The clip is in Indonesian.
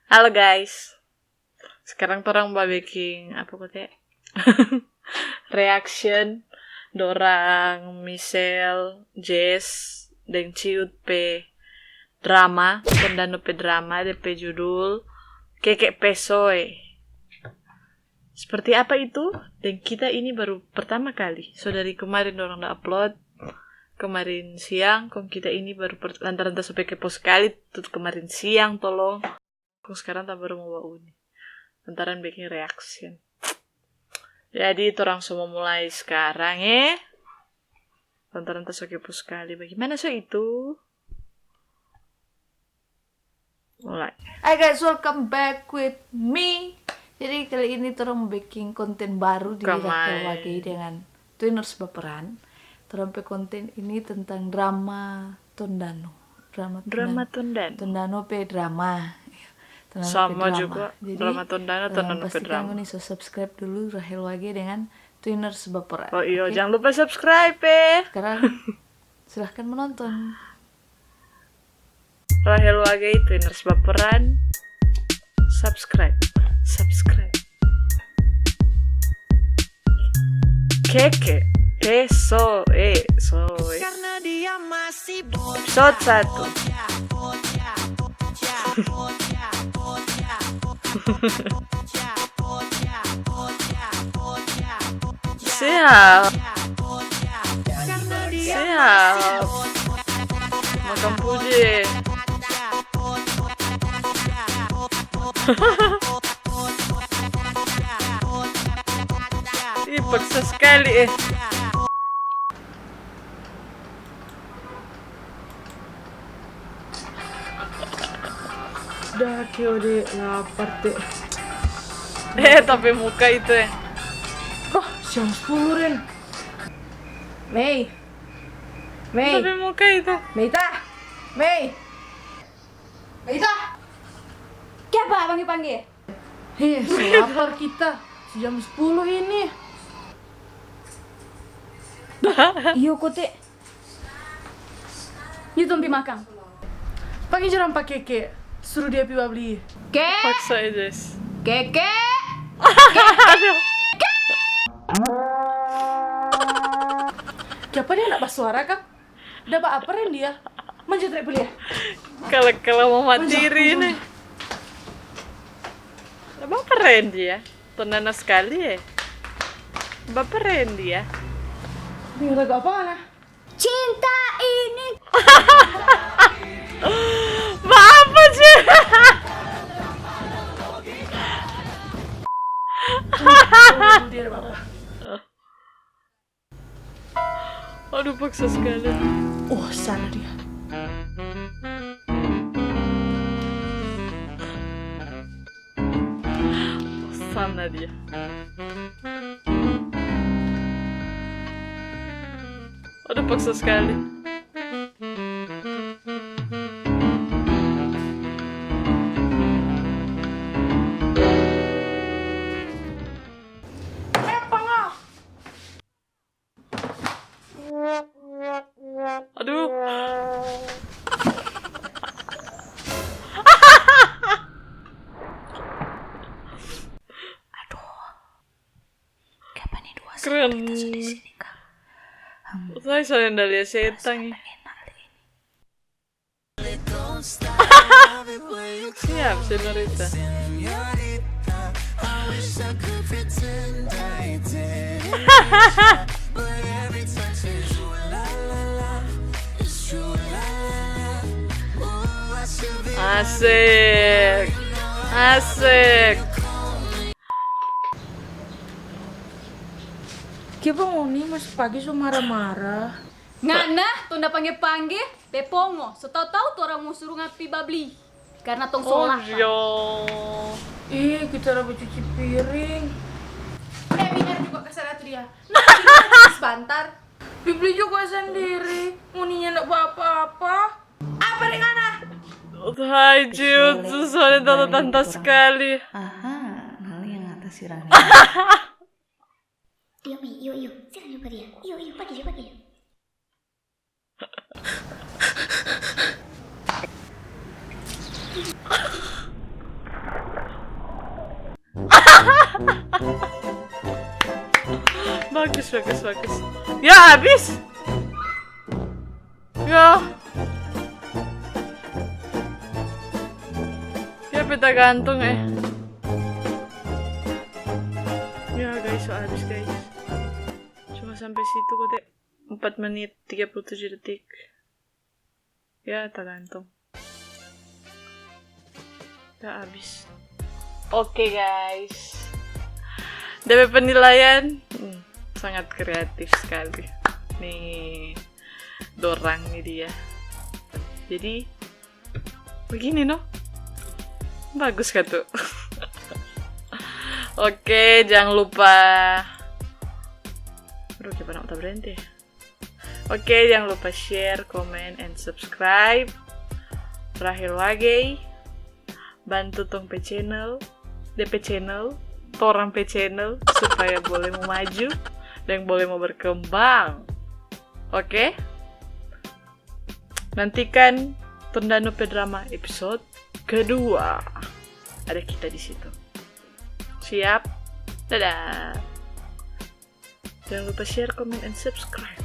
Halo guys, sekarang orang mau bikin apa kata reaction dorang Michelle, Jess, dan Ciut pe drama, Tondano pe drama, DP judul Kekek Pesoe. Seperti apa itu? Dan kita ini baru pertama kali. So dari kemarin orang udah upload, kemarin siang, kong kita ini baru lantaran tak sampai kepo sekali, tuh kemarin siang tolong. Kong sekarang tak baru mau bawa ini. Lantaran bikin reaction. Jadi orang semua mulai sekarang lantaran tak so kepo sekali. Bagaimana so itu? Mulai. Hai guys, welcome back with me. Jadi kali ini orang bikin konten baru di Rakel Wage dengan Twiners Baperan. Orang konten ini tentang drama Tondano. Drama Tondano. Tondano pe drama. Tondano Sama pe drama. juga. Jadi, drama Tondano pe pastikan drama. kamu nih subscribe dulu Rakel Wage dengan Twiners Baperan. Oh iya, okay? jangan lupa subscribe Sekarang silahkan menonton. Rahel Wage, Twiners Baperan. Subscribe. Keke Pesoe. Karena dia masih Episode 1. Siap. Makan puji. Ih, paksa sekali Dah kyo de lapar deh. Tapi muka itu Oh, jam 10 Ren. Mei. Tapi muka itu Meita. Meita. Kenapa panggil-panggil? Lapar kita. Jam 10 ini. Iyo kote. Iyo tompi makan. Pagi jalan pakai keke. Suruh dia piwa beli. paksa aja. Keke. Siapa dia nak bersuara kan? Dapat apa Ren dia? Manjat rek beli ya? Kalau mau matiri nih. Bapak keren dia. Tondano sekali Bapak keren dia. Ini lagu apa lah? Cinta ini. Apa sih? Dia ada apa? Aduh, paksa sekali. Oh, sana dia. Sana dia. Aduh, paksa sekali. Aduh. Kapan nih dua Keren. kita sudah di sini kak? Saya udah lihat setan Siap, senorita. Asik. Kiapa ngoni masih pagi so marah-marah. Ngana, tunda panggil-panggil, bepongo. Setahu-tahu tuh orang mau suruh ngapi babli. Karena tong sholat. Kita udah cuci piring. Biar juga kesana tuh dia. Sebentar. Bibli juga sendiri. Ngoninya nak buat apa-apa. Apa nih Ngana? Hai Ciut, soalnya tante sekali. Aha, Nali yang atas si Rani. Yuk, sekarang lupa dia. Yuk, pagi. bagus. Ya, habis. Ya. Ya, peta gantung Ya guys, so habis guys. Cuma sampai situ kok deh. 4 menit 37 detik. Ya, tergantung. Ya habis. Oke guys. DP penilaian sangat kreatif sekali. Nih, dorang nih dia. Jadi begini no. Bagus kan tuh. Oke, jangan lupa. Aduh, gimana tak berhenti? Oke, jangan lupa share, comment, and subscribe. Terakhir lagi, bantu tong pe channel, DP channel, torang pe channel supaya boleh mau maju dan boleh mau berkembang. Oke? Nantikan Tondano Pe Drama episode kedua. Ada kita di situ. Siap? Dadah. Jangan lupa share, comment, and subscribe.